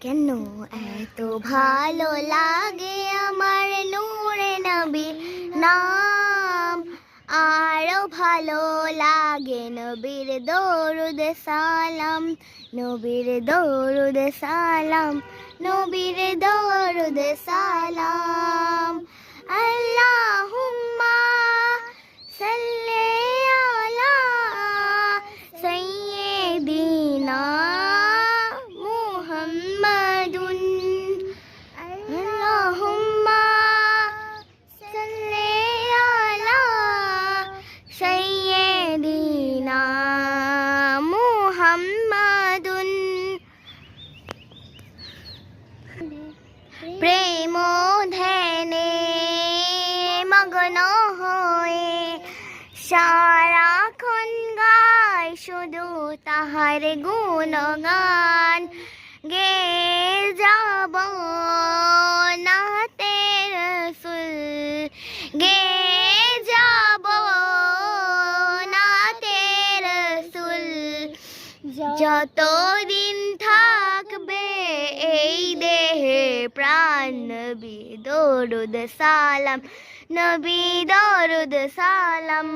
কেন এত ভালো লাগে আমার নূরে নবীর নাম, আরো ভালো লাগে নবীর দরুদ সালাম, নবীর দরুদ সালাম, নবীর দরুদ সালাম। আল্লাহুম্মা সাল্লি আলা সাইয়্যিদিনা মুহাম্মাদুন, আল্লাহুম্মা সাল্লি আলা সাইয়্যিদিনা মুহাম্মাদুন। প্রেম ধ্যানে মগ্ন হয়ে সারাক্ষণ গায় শুধু তাহার গুণগান, গে যাব নাতে রাসূল, গে যাব নাতে রাসূল। যতদিন থাকবে এই দেহে প্রাণ, নবী দরুদ সালাম, নবী দরুদ সালাম।